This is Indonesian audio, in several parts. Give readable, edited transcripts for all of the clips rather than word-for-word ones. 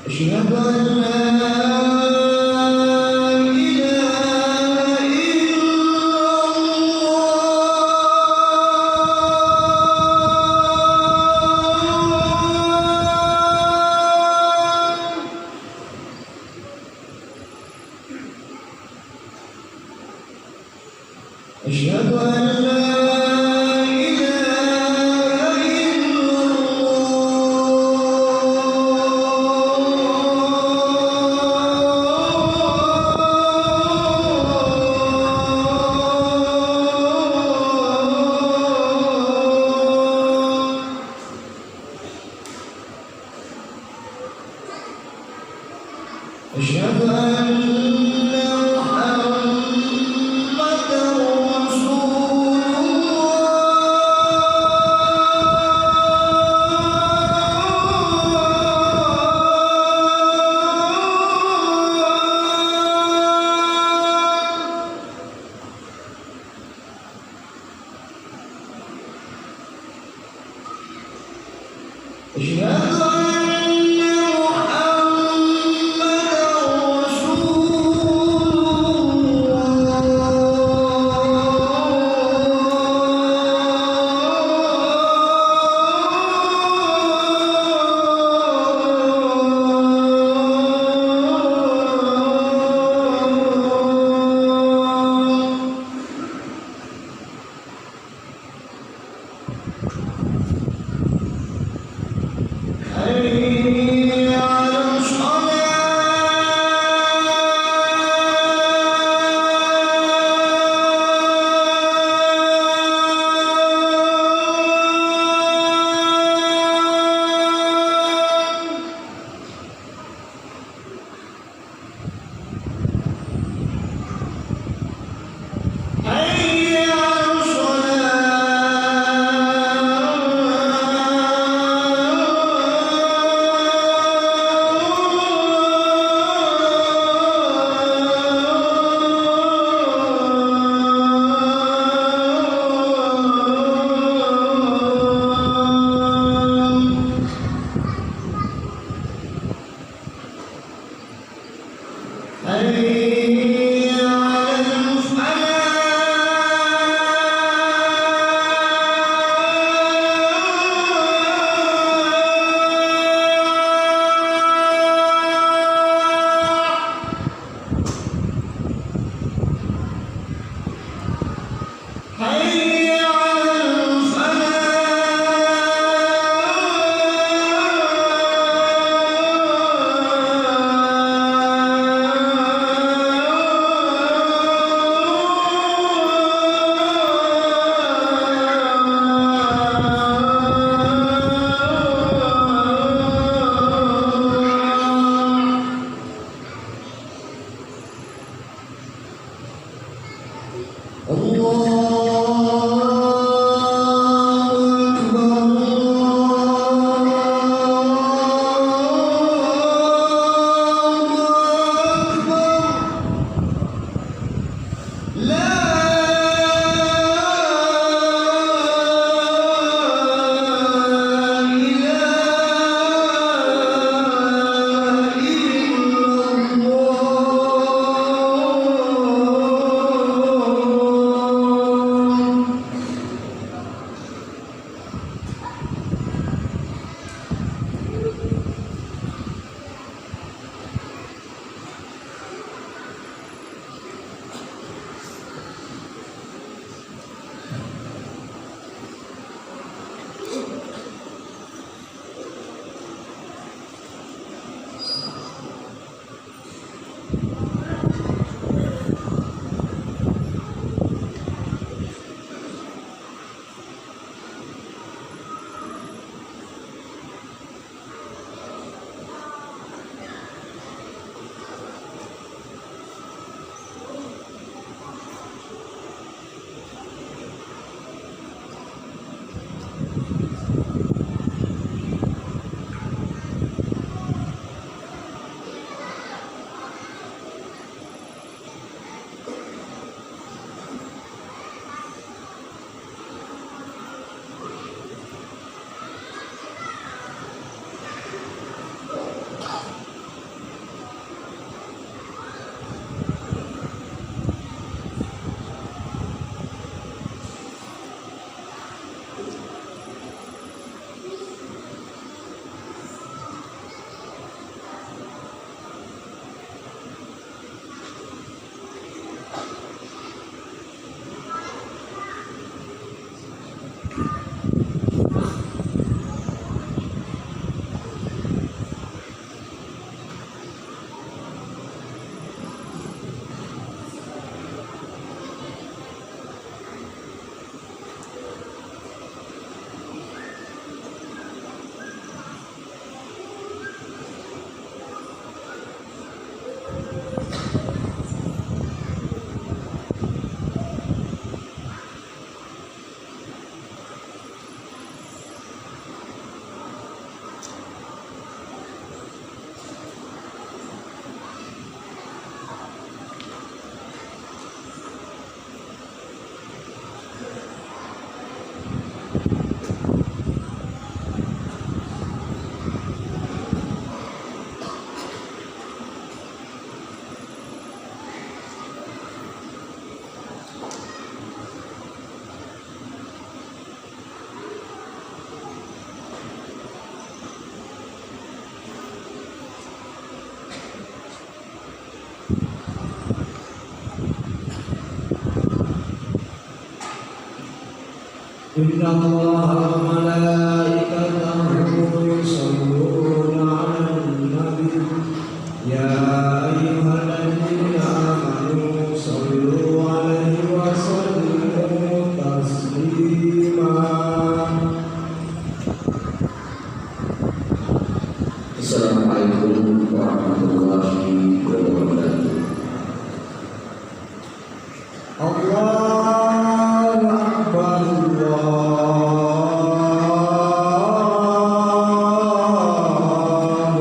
أشهد أن لا إله إلا الله أشهد أن لا أشهد أن محمدًا رسول الله أشهد إن الله وملائكته يصلون على النبي يا أيها الذين آمنوا صلوا عليه وسلموا تسليما. Assalamualaikum warahmatullahi wabarakatuh. Allahu Akbar, Allahu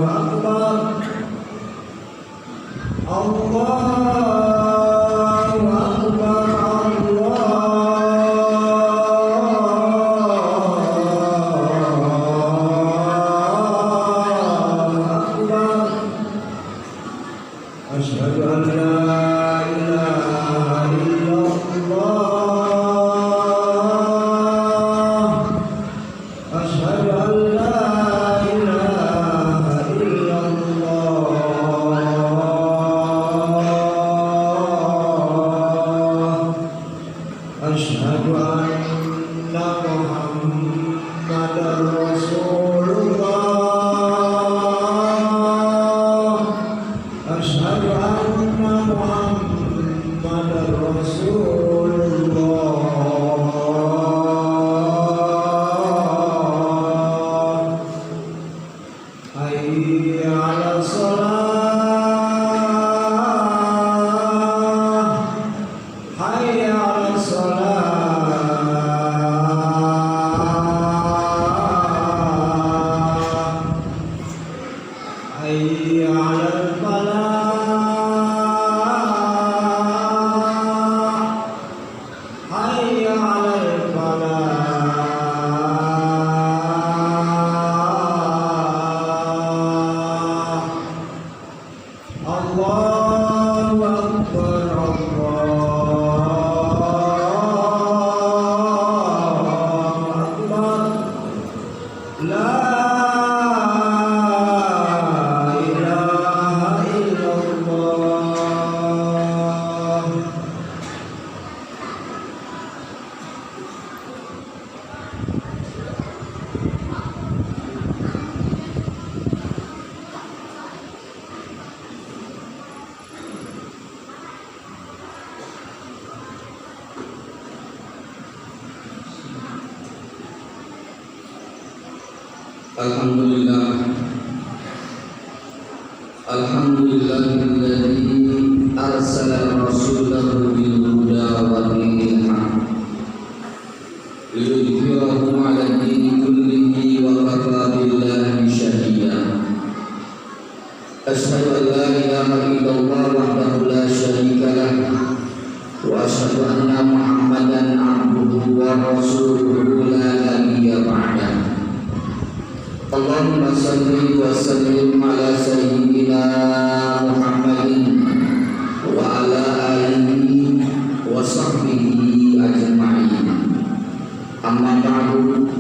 Akbar, Allahu Akbar, Allahu Akbar. Asyhadu an la ilaha illallah, asyhadu an la ilaha illallah, asyhadu anna Muhammadar Rasulullah, asyhadu anna Muhammadar Rasulullah. Hayya 'alas shalah, hayya 'alas shalah, hayya 'alal falah, hayya 'alal falah. Allahu Akbar, Allahu Akbar. La ilaha illallah. Alhamdulillah, alhamdulillahilladzi arsala rasulahu bil huda wa dinil haq liyudhhirahu 'ala dini kullihi wa kafa billahi shahida. Asyhadu an la ilaha illallah wahdahu la syarika lah wa asyhadu anna Muhammadan 'abduhu wa rasuluhu la nabiyya ba'dahu. Allahumma salli wa sallim ala sayyidina Muhammadin wa ala alihi wa sahbihi ajma'in. Amma ba'du,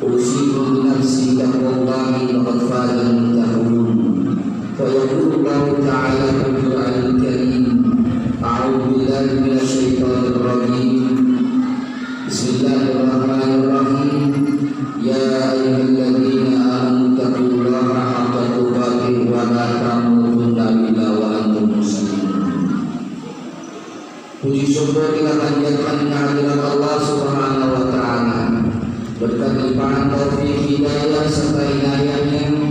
usikum nafsi taqwallahi laqad fazal muttaqun. Fa yaqulu Allah ta'ala fil Qur'anil Karim, a'udzu billahi minasy syaithanir rajim. Bismillahirrahmanirrahim. Ya ayyuhalladzina amanu taqullaha haqqa tuqatih wa la tamutunna illa wa antum muslimun. Puji syukur kita panjatkan kehadirat Allah Subhanahu wa taala. Berkat limpahan taufik hidayah serta inayahnya,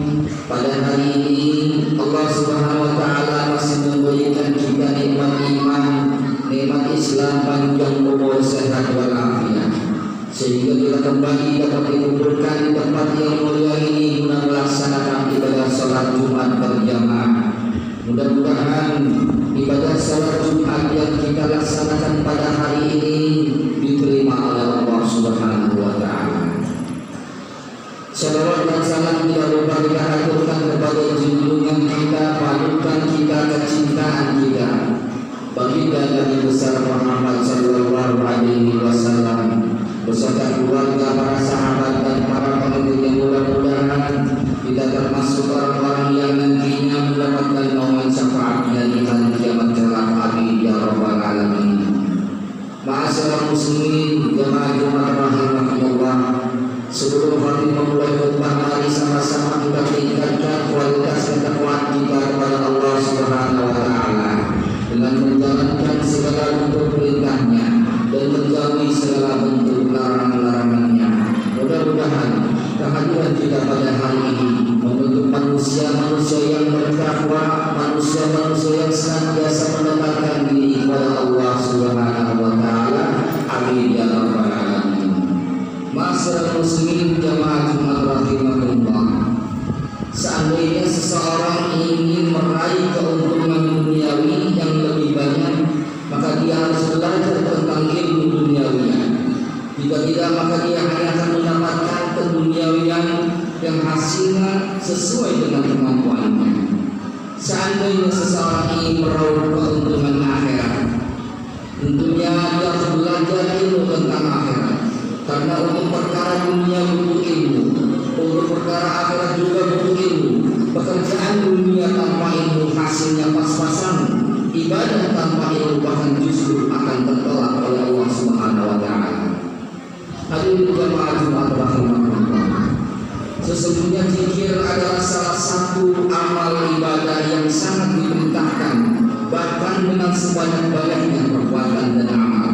pada hari ini Allah Subhanahu wa taala masih memberikan kita nikmat iman, nikmat Islam, panjang umur, sehat walafiat, sehingga kita kembali dapat dikumpulkan di tempat yang mulia ini guna melaksanakan ibadah salat Jumat berjamaah. Mudah-mudahan ibadah salat Jumat yang kita laksanakan pada hari ini diterima oleh Allah Subhanahu wa taala. Salawat dan salam tidak lupa kita aturkan kepada junjungan kita, panutan kita, kecintaan kita, baginda Nabi besar Muhammad sallallahu alaihi wasallam beserta keluarga, para sahabat dan para pengikut yang mudah-mudahan kita termasuk orang-orang yang nantinya mendapatkan naungan syafaatnya di hari kiamat kelak. Amin ya rabbal alamin. Ma'asyiral muslimin, jemaah Jumat rahimah Ma'asyiral muslimin jamaah Jumat rahimahullah. Seandainya seseorang ingin meraih keuntungan duniawi yang lebih banyak, maka dia harus belajar tentang ilmu duniawinya. Jika tidak, maka dia hanya akan mendapatkan keduniawian yang hasilnya sesuai dengan kemampuannya. Seandainya seseorang ingin meraup keuntungan akhirat, tentunya dia harus belajar ilmu tentang akhirat. Karena untuk perkara dunia butuh ilmu, untuk perkara akhirat juga butuh ilmu. Pekerjaan dunia tanpa ilmu hasilnya pas-pasan. Ibadah tanpa ilmu bahkan justru akan tertolak oleh Allah Subhanahu wa taala. Hadirin jamaah Jumat rahimahullah. Sesungguhnya zikir adalah salah satu amal ibadah yang sangat diperintahkan, bahkan dengan sebanyak-banyaknya perbuatan dan amal.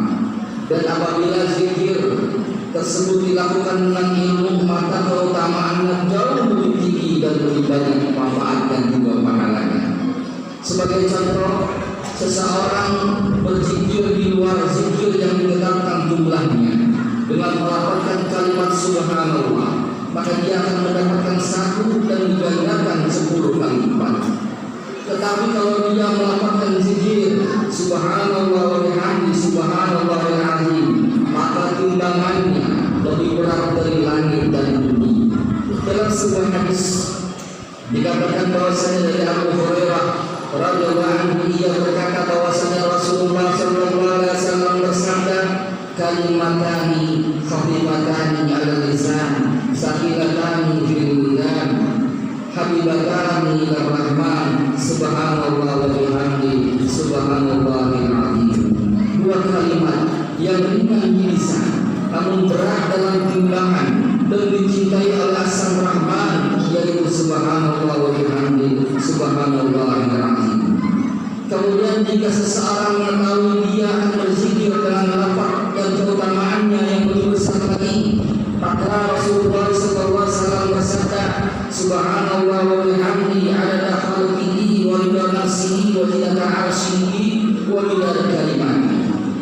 Dan apabila zikir tersebut dilakukan dengan ilmu, maka keutamaannya jauh lebih tinggi dan lebih banyak manfaat dan juga pahalanya. Sebagai contoh, seseorang berzikir di luar zikir yang ditetapkan jumlahnya dengan melafalkan kalimat subhanallah, maka dia akan mendapatkan 1 dan digandakan 10 kali lipat. Tetapi kalau dia melakukan zikir subhanallah wa bihamdi subhanallahil azim, maka timbangannya lebih berat dari langit dan bumi. Dalam sebuah hadis dikatakan bahwasanya dari Abu Hurairah radhiyallahu anhu, ia berkata bahwasanya Rasulullah sallallahu alaihi wasallam bersabda, kalimatani khafifatani 'ala lisan, saqilatani fil mizan, habibatani ila rahman, subhanallah wa bihamdi subhanallahil azim. Dua kalimat yang ringan di lisan namun berat dalam timbangan dan dicintai oleh Sang Rahman, yaitu subhanallah wa bihamdi subhanallahil azim. Kemudian jika seseorang mengetahui dia akan berzikir dengan lafaz dan keutamaannya yang lebih besar lagi, maka Rasulullah SAW bersabda, subhanallah wa bihamdi 'adada khalqihi wa rida nafsihi wa zinata 'arsyihi wa midada kalimatihi.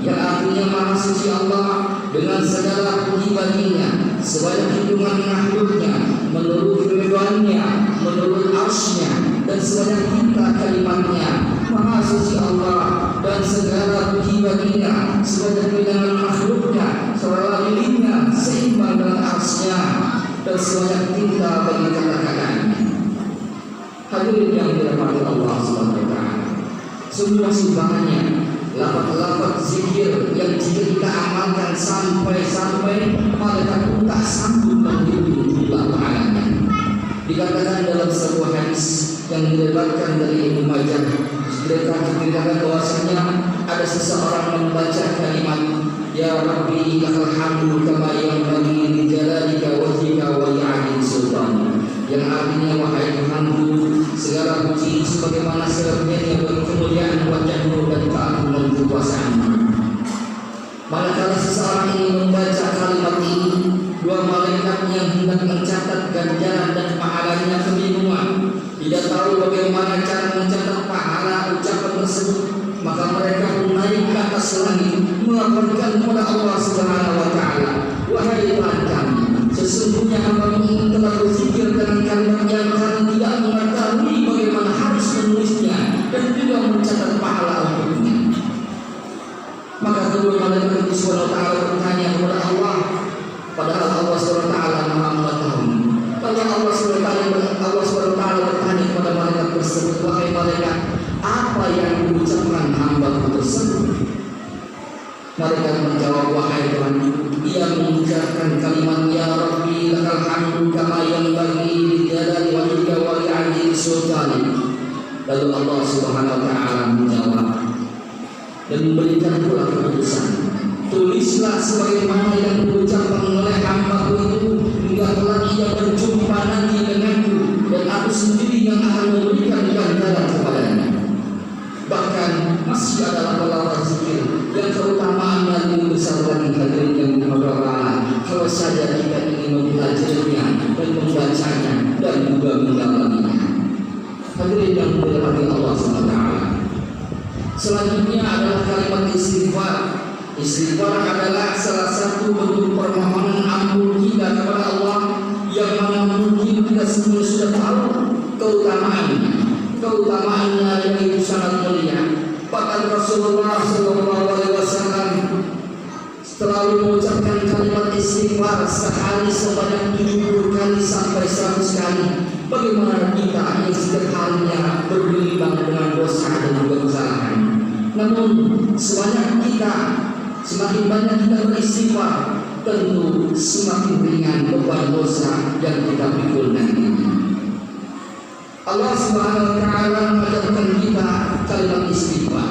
Yang artinya Maha Suci Allah dengan segala puji baginya, sebanyak hitungan makhluknya, menurut keridhaannya, menurut arsy-Nya, dan sebanyak tinta kalimatnya. Maha Suci Allah dan segala puji baginya, sebanyak bilangan makhluknya, segala miliknya seimbang dengan arsy-Nya, dan sebanyak tinta bagi kata-katanya. Hadirin yang dirahmati Allah Subhanahu wa taala, semua sumbangannya lafaz-lafaz zikir yang jika kita amalkan sampai malaikat pun tak sanggup menghitung jumlah pahalanya. Dikatakan dalam sebuah hadis yang diriwayatkan dari Ibnu Majah, dikatakan bahwasanya ada seseorang membaca kalimat ya Rabbi lakal hamdu kama yanbaghi li jalalika wajhika wa li'adil sultan, yang artinya wahai Tuhanku, segala puji sebagaimana sebenarnya kemuliaan wajahmu dan keagungan kekuasaanmu. Manakala seseorang ingin membaca kalimat ini, dua malaikat yang hendak mencatat ganjaran dan pahalanya kebingungan, tidak tahu bagaimana cara mencatat pahala ucapan tersebut. Maka mereka pun naik ke atas langit melaporkan kepada Allah Subhanahu wa taala, wahai Tuhan kami, sesungguhnya hamba ini telah berzikir dengan kalimat yang kami tidak mengetahui bagaimana harus menulisnya dan juga mencatat pahala untuknya. Maka kedua malaikat Subhanahu wa taala bertanya kepada Allah, padahal Allah Subhanahu wa taala Maha mengetahui. Kalau Allah Subhanahu wa taala bertanya kepada malaikat tersebut, wahai malaikat, apa yang diucapkan hamba tersebut? Malaikat menjawab, wahai Tuhan, ia mengucapkan kalimat ya Rabbi lakal hamdu kama yanbaghi li jalali wajhika wa li'adili sultani. Lalu Allah Subhanahu wa taala menjawab dan memberikan pula keputusan, tulislah sebagaimana yang diucapkan oleh hamba itu hingga kelak ia berjumpa nanti denganku, dan aku sendiri yang akan memberikan ganjaran kepadanya. Bahkan masih ada lafaz zikir yang keutamaannya lebih besar lagi, hadirin yang dirahmati. Kalau saja kita ingin mempelajarinya dan membacanya dan juga mendalaminya. Hadirin yang dirahmati Allah SWT. Selanjutnya adalah kalimat istighfar. Istighfar adalah salah satu bentuk permohonan ampun kita kepada Allah yang mana mungkin kita semua sudah tahu keutamaannya yang itu sangat mulia. Bahkan Rasulullah SAW selalu mengucapkan kalimat istighfar sehari sebanyak 70 kali sampai 100 kali. Bagaimana kita yang setiap harinya bergelimang dengan dosa dan juga kesalahan? Namun semakin banyak kita beristighfar, tentu semakin ringan beban dosa yang kita pikul nantinya. Allah Subhanahu wa Ta'ala mengajarkan kita kalimat istighfar.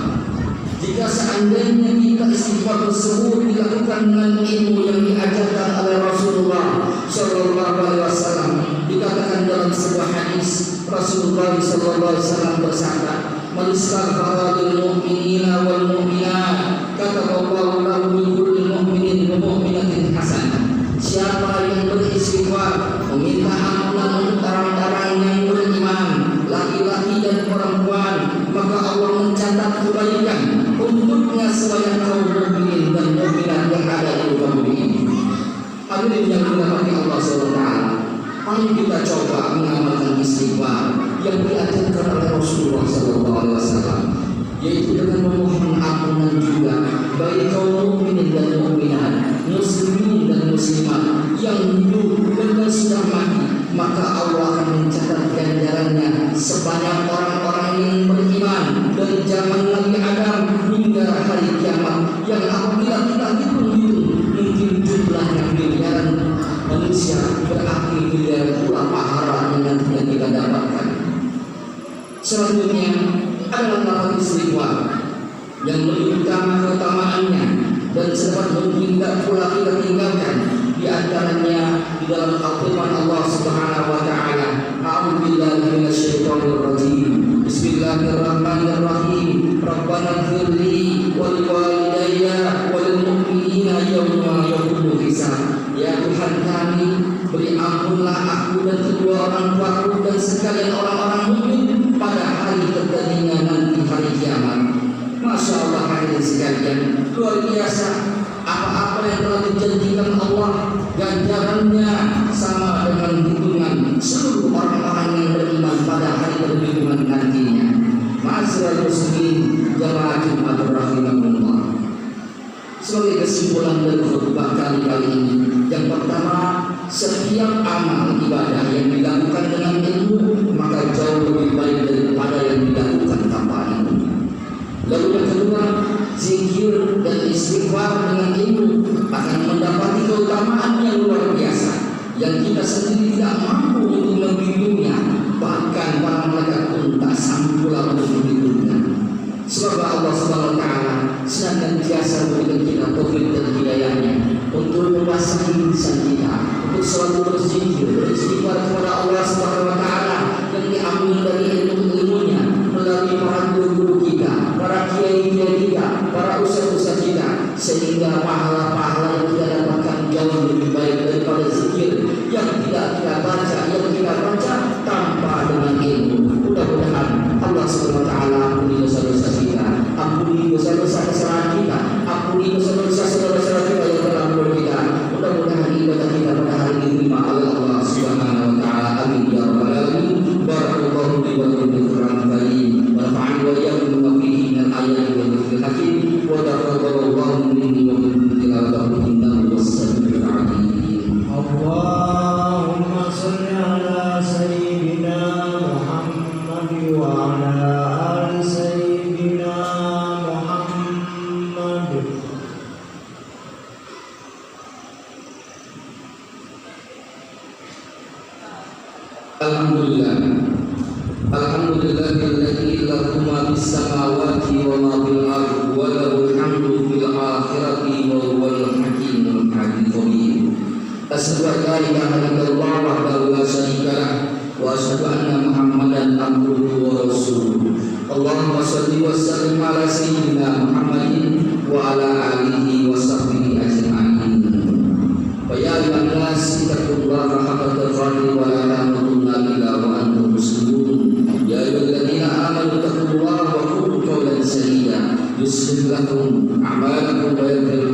Jika seandainya kita istighfar tersebut dilakukan dengan ilmu yang diajarkan oleh Rasulullah Sallallahu Alaihi Wasallam, dikatakan dalam sebuah hadis Rasulullah Sallallahu Alaihi Wasallam bersabda, "Man istaghfara lil mu'minina wal mu'minat, kataballahu lahu min kulli mu'minin wa mu'minatin hasanah." Siapa yang beristighfar, meminta ampunan untuk orang-orang yang beriman, laki-laki dan perempuan, maka Allah mencatat kebaikan untuknya sebanyak kaum mukminin dan mukminat yang ada di muka bumi ini. Hadirin yang dirahmati Allah SWT, mari kita coba mengamalkan istighfar yang diajarkan oleh Rasulullah SAW, yaitu dengan memohon ampunan juga bagi kaum mukminin dan mukminat, muslimin dan muslimat yang hidup dan sudah mati, maka Allah akan mencatat ganjarannya sebanyak orang-orang yang beriman dari zaman Nabi Adam hingga hari kiamat, yang apabila kita hitung-hitung mungkin jumlahnya miliaran manusia, berarti miliaran pula pahala yang nantinya kita dapatkan. Selanjutnya adalah lafaz istighfar yang lebih utama keutamaannya dan sempat mungkin tidak pula kita tinggalkan. Di antaranya di dalam al-Quran Allah Subhanahu wa Ta'ala, A'udzu billahi minasyaitonir rajim. Bismillahirrahmanirrahim. Rabbana ighfirli wa liwalidayya wa lil mu'minina yawma yaqumul hisab. Ya Tuhan kami, beri ampunlah aku dan kedua orang tuaku dan sekalian orang-orang mukmin pada hari terjadinya nanti hari kiamat. Masya Allah, hadirin sekalian, luar biasa. Apa-apa yang telah dijanjikan Allah, ganjarannya sama dengan hitungan seluruh orang-orang yang beriman pada hari perhitungan nantinya. Ma'asyiral muslimin jamaah Jumatur rahimahumullah. Sebagai kesimpulan dari khutbah kali ini, yang pertama, setiap amal ibadah yang dilakukan dengan ilmu maka jauh lebih baik daripada yang dilakukan tanpa ilmu. Lalu yang kedua, zikir dan istighfar dengan ilmu akan mendapati keutamaan yang luar biasa yang kita sendiri tidak mampu untuk menghitungnya, bahkan para malaikat pun tak sanggup pula untuk menghitungnya. Semoga Allah Subhanahu wa Ta'ala senantiasa memberikan kita taufik dan hidayahnya untuk membasahi lisan kita, untuk selalu berzikir, beristighfar kepada Allah Subhanahu wa Ta'ala yang diambil dari ilmu-ilmunya melalui para guru kita, para kiai-kiai kita, para ustaz-ustaz kita, sehingga pahala-pahala yang kita dapatkan jauh lebih baik daripada zikir yang tidak kita baca, tanpa dengan ilmu. Mudah-mudahan Allah Subhanahu wa Ta'ala ampuni dosa-dosa kita, ampuni dosa-dosa kesalahan kita, ampuni dosa-dosa saudara-saudara kita yang telah membuat kita. Mudah-mudahan ibadah kita pada hari ini diterima oleh Allah Subhanahu wa Ta'ala. Amin ya rabbal alamin. Barakallahu li wa lakum bil Qur'anil karim wa nafa'ani wa iyyakum bima fihi minal ayati wal dhikril hakim wa taqabbalallahu minni wa minkum tilawatahu innahu was-sami'ul 'alim. Allahumma shalli ala sayyidina Muhammad wa ala ali sayyidina Muhammad. Alhamdulillahilladzi lahu ma fis samawati wa ma fil ardi wa lahul hamdu fil akhirati wa huwal hakimul hakim. Asyhadu an la ilaha illallah wahdahu la syarika lah wa asyhadu anna Muhammadan abduhu wa rasuluh. Allahumma shalli wa sallim ala sayyidina Muhammadin wa ala alihi wa sahbihi ajma'in. Wa ya ayyuhan nas ittaqullaha haqqa tuqatih wa la tamutunna illa wa antum muslimun. Ya ayyuhalladzina amanu ittaqullaha wa qulu qawlan sadida yuslih lakum a'malakum wa yaghfir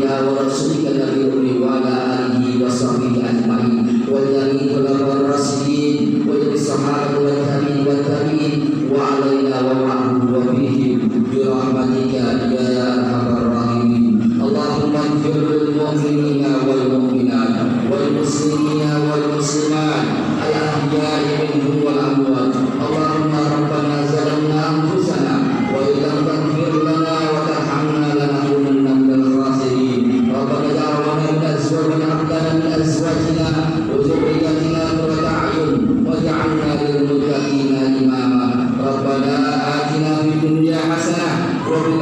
abdika wa rasulika nabiyyi wa ala alihi wa sahbihi ajma'in wa jami'il khulafa'ir rasyidin wa jami'is sahabati wa tabi'in wa alaina wa ma'ahum wa bihim bi rahmatika ya arhamar rahimin. Allahumma ighfir lil mu'minina wal mu'minat wal muslimina wal muslimat al ahya'i minhum wal amwat. Allahumma rabbana zalamna anfusana wa illam taghfir lana wa tarhamna lanakunanna minal khasirin. Rabbana ja'alna min azwajina wa dhurriyyatina qurrata a'yun waj'alna lil muttaqina imama. Rabbana atina fid dunya hasanah wa fil